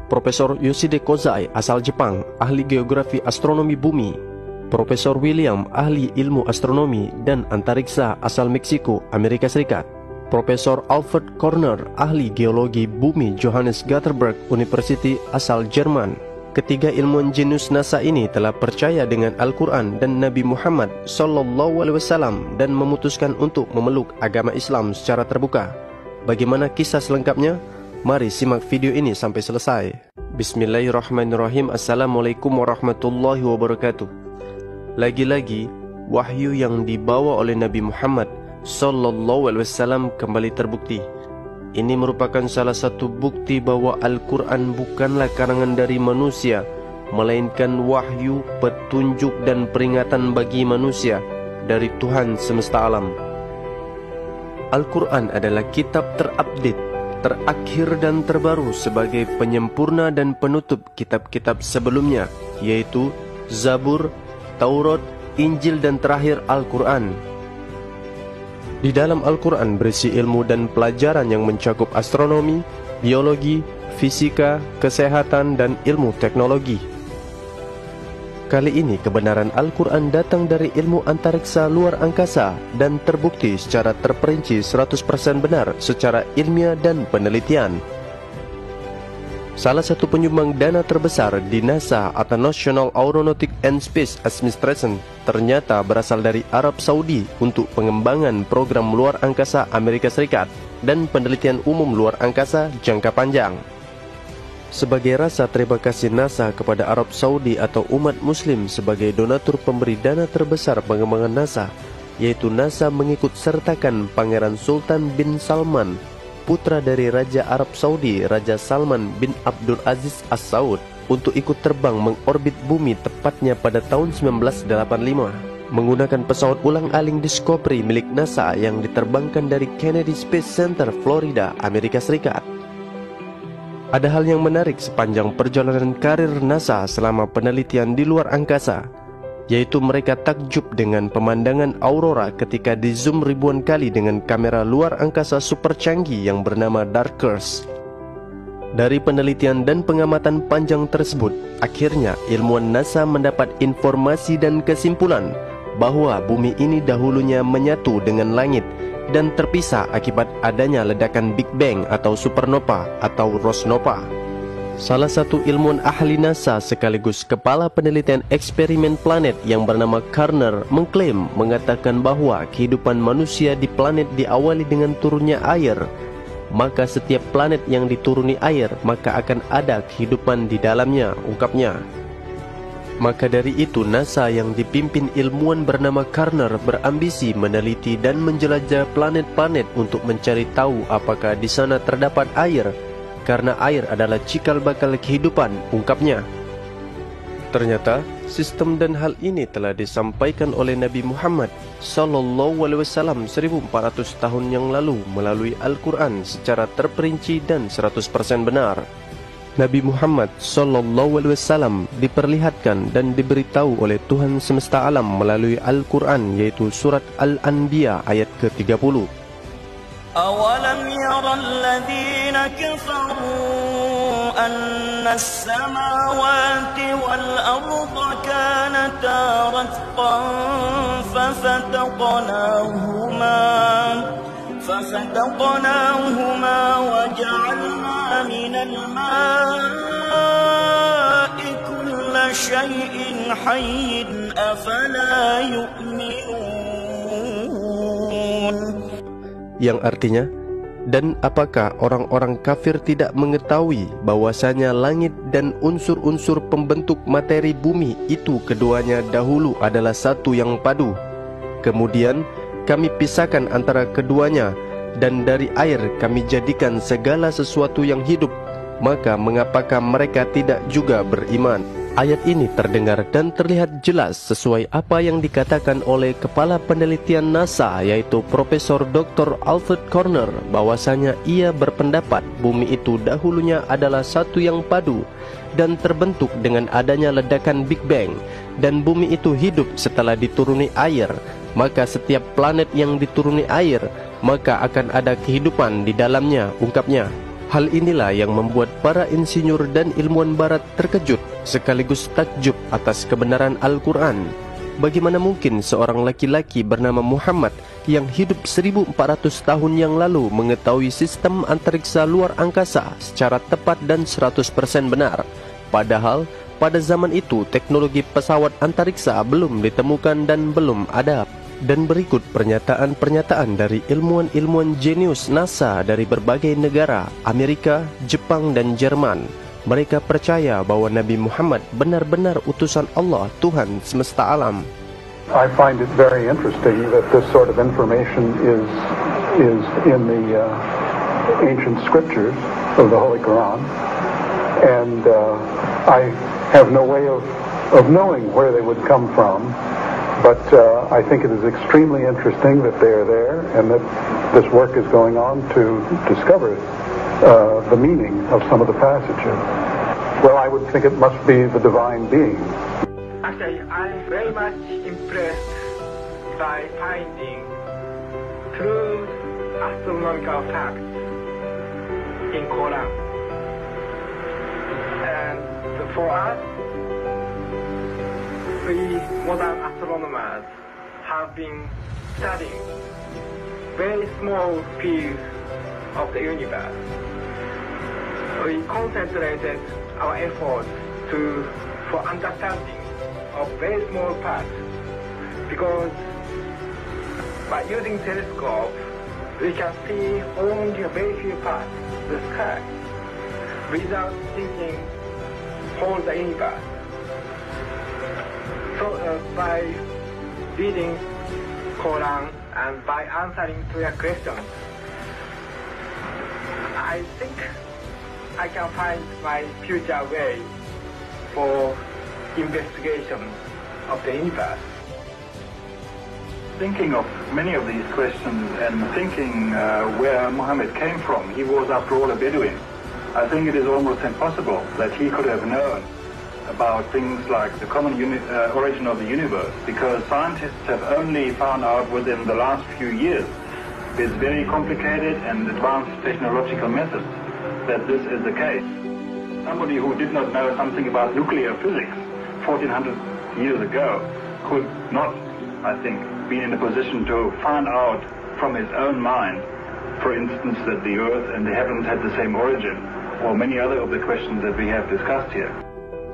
Profesor Yoshide Kozai, asal Jepang, ahli geografi astronomi bumi. Profesor William, ahli ilmu astronomi dan antariksa asal Meksiko, Amerika Serikat. Profesor Alfred Korner, ahli geologi bumi Johannes Gutenberg University asal Jerman. Ketiga ilmuwan jenius NASA ini telah percaya dengan Al-Quran dan Nabi Muhammad SAW dan memutuskan untuk memeluk agama Islam secara terbuka. Bagaimana kisah selengkapnya? Mari simak video ini sampai selesai. Bismillahirrahmanirrahim. Assalamualaikum warahmatullahi wabarakatuh. Lagi-lagi, wahyu yang dibawa oleh Nabi Muhammad SAW kembali terbukti. Ini merupakan salah satu bukti bahwa Al-Quran bukanlah karangan dari manusia, melainkan wahyu, petunjuk dan peringatan bagi manusia dari Tuhan semesta alam. Al-Quran adalah kitab terupdate, terakhir dan terbaru sebagai penyempurna dan penutup kitab-kitab sebelumnya, yaitu Zabur, Taurat, Injil dan terakhir Al-Quran. Di dalam Al-Quran berisi ilmu dan pelajaran yang mencakup astronomi, biologi, fisika, kesehatan dan ilmu teknologi. Kali ini kebenaran Al-Quran datang dari ilmu antariksa luar angkasa dan terbukti secara terperinci 100% benar secara ilmiah dan penelitian. Salah satu penyumbang dana terbesar di NASA atau National Aeronautic and Space Administration ternyata berasal dari Arab Saudi untuk pengembangan program luar angkasa Amerika Serikat dan penelitian umum luar angkasa jangka panjang. Sebagai rasa terima kasih NASA kepada Arab Saudi atau umat muslim sebagai donatur pemberi dana terbesar pengembangan NASA, yaitu NASA mengikut sertakan Pangeran Sultan bin Salman, putra dari Raja Arab Saudi, Raja Salman bin Abdul Aziz As Saud, untuk ikut terbang mengorbit bumi tepatnya pada tahun 1985 menggunakan pesawat ulang-aling Discovery milik NASA yang diterbangkan dari Kennedy Space Center, Florida, Amerika Serikat. Ada hal yang menarik sepanjang perjalanan karir NASA selama penelitian di luar angkasa, yaitu mereka takjub dengan pemandangan aurora ketika di zoom ribuan kali dengan kamera luar angkasa super canggih yang bernama Darkers. Dari penelitian dan pengamatan panjang tersebut, akhirnya ilmuwan NASA mendapat informasi dan kesimpulan bahwa bumi ini dahulunya menyatu dengan langit dan terpisah akibat adanya ledakan Big Bang atau supernova atau rosnova. Salah satu ilmuwan ahli NASA sekaligus kepala penelitian eksperimen planet yang bernama Karner mengatakan bahwa kehidupan manusia di planet diawali dengan turunnya air. Maka setiap planet yang dituruni air, maka akan ada kehidupan di dalamnya, ungkapnya. Maka dari itu NASA yang dipimpin ilmuwan bernama Karner berambisi meneliti dan menjelajah planet-planet untuk mencari tahu apakah di sana terdapat air, karena air adalah cikal bakal kehidupan, ungkapnya. Ternyata sistem dan hal ini telah disampaikan oleh Nabi Muhammad SAW 1400 tahun yang lalu melalui Al-Quran secara terperinci dan 100% benar. Nabi Muhammad SAW diperlihatkan dan diberitahu oleh Tuhan semesta alam melalui Al-Quran, yaitu surat Al-Anbiya ayat ke-30. أَوَلَمْ يَرَ الَّذِينَ كَفَرُوا أَنَّ السَّمَاوَاتِ وَالْأَرْضَ كَانَتَا رَتْقًا فَفَتَقْنَاهُمَا وَجَعَلْنَا مِنَ الْمَاءِ كُلَّ شَيْءٍ حَيٍّ أَفَلَا يُؤْمِنُونَ. Yang artinya, dan apakah orang-orang kafir tidak mengetahui bahwasanya langit dan unsur-unsur pembentuk materi bumi itu keduanya dahulu adalah satu yang padu. Kemudian kami pisahkan antara keduanya, dan dari air kami jadikan segala sesuatu yang hidup. Maka mengapakah mereka tidak juga beriman? Ayat ini terdengar dan terlihat jelas sesuai apa yang dikatakan oleh Kepala Penelitian NASA, yaitu Profesor Dr. Alfred Korner, bahwasanya ia berpendapat bumi itu dahulunya adalah satu yang padu dan terbentuk dengan adanya ledakan Big Bang, dan bumi itu hidup setelah dituruni air. Maka setiap planet yang dituruni air, maka akan ada kehidupan di dalamnya, ungkapnya. Hal inilah yang membuat para insinyur dan ilmuwan barat terkejut sekaligus takjub atas kebenaran Al-Quran. Bagaimana mungkin seorang laki-laki bernama Muhammad yang hidup 1400 tahun yang lalu mengetahui sistem antariksa luar angkasa secara tepat dan 100% benar? Padahal pada zaman itu teknologi pesawat antariksa belum ditemukan dan belum ada. Dan berikut pernyataan-pernyataan dari ilmuwan-ilmuwan jenius NASA dari berbagai negara, Amerika, Jepang, dan Jerman. Mereka percaya bahwa Nabi Muhammad benar-benar utusan Allah, Tuhan semesta alam. I find it very interesting that this sort of information is in the ancient scriptures of the Holy Quran, and I have no way of knowing where they would come from. But I think it is extremely interesting that they are there and that this work is going on to discover the meaning of some of the passages. Well, I would think it must be the divine being. Actually, I'm very much impressed by finding true astronomical facts in Quran. And for us, we modern astronomers have been studying very small fields of the universe. We concentrated our efforts for understanding of very small parts, because by using telescope we can see only a very few parts of the sky without thinking whole the universe. So by reading Quran and by answering to your questions, I think I can find my future way for investigation of the universe. Thinking of many of these questions and thinking where Muhammad came from, he was after all a Bedouin. I think it is almost impossible that he could have known about things like the common origin of the universe, because scientists have only found out within the last few years with very complicated and advanced technological methods that this is the case. Somebody who did not know something about nuclear physics 1400 years ago could not, I think, be in a position to find out from his own mind, for instance, that the earth and the heavens had the same origin, or many other of the questions that we have discussed here.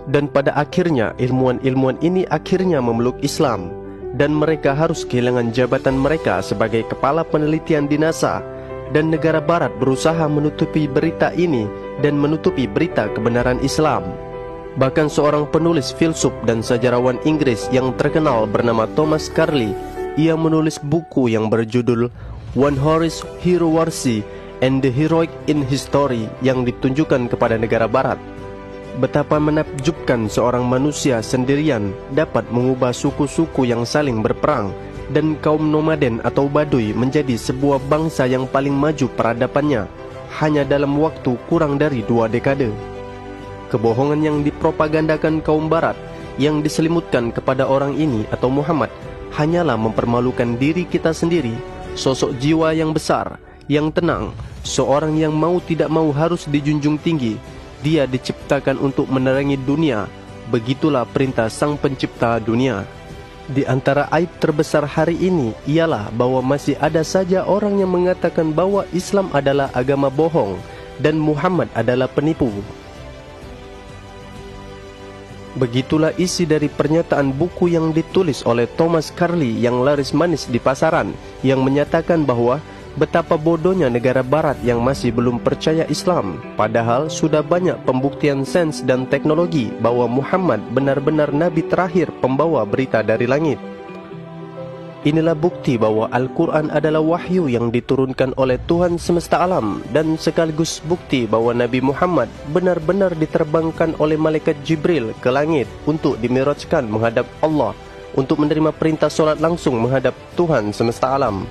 Dan pada akhirnya ilmuwan-ilmuwan ini akhirnya memeluk Islam, dan mereka harus kehilangan jabatan mereka sebagai kepala penelitian di NASA, dan negara barat berusaha menutupi berita ini dan menutupi berita kebenaran Islam. Bahkan seorang penulis filsuf dan sejarawan Inggris yang terkenal bernama Thomas Carlyle, ia menulis buku yang berjudul One Horse Hero Warsi and the Heroic in History yang ditunjukkan kepada negara barat. Betapa menakjubkan seorang manusia sendirian dapat mengubah suku-suku yang saling berperang dan kaum nomaden atau Baduy menjadi sebuah bangsa yang paling maju peradabannya hanya dalam waktu kurang dari 2 dekade. Kebohongan yang dipropagandakan kaum barat yang diselimutkan kepada orang ini atau Muhammad hanyalah mempermalukan diri kita sendiri, sosok jiwa yang besar, yang tenang, seorang yang mau tidak mau harus dijunjung tinggi. Dia diciptakan untuk menerangi dunia. Begitulah perintah Sang Pencipta dunia. Di antara aib terbesar hari ini ialah bahwa masih ada saja orang yang mengatakan bahwa Islam adalah agama bohong dan Muhammad adalah penipu. Begitulah isi dari pernyataan buku yang ditulis oleh Thomas Carlyle yang laris manis di pasaran, yang menyatakan bahwa betapa bodohnya negara barat yang masih belum percaya Islam, padahal sudah banyak pembuktian sains dan teknologi bahwa Muhammad benar-benar nabi terakhir pembawa berita dari langit. Inilah bukti bahwa Al-Quran adalah wahyu yang diturunkan oleh Tuhan semesta alam, dan sekaligus bukti bahwa Nabi Muhammad benar-benar diterbangkan oleh malaikat Jibril ke langit untuk dimirajkan menghadap Allah, untuk menerima perintah solat langsung menghadap Tuhan semesta alam.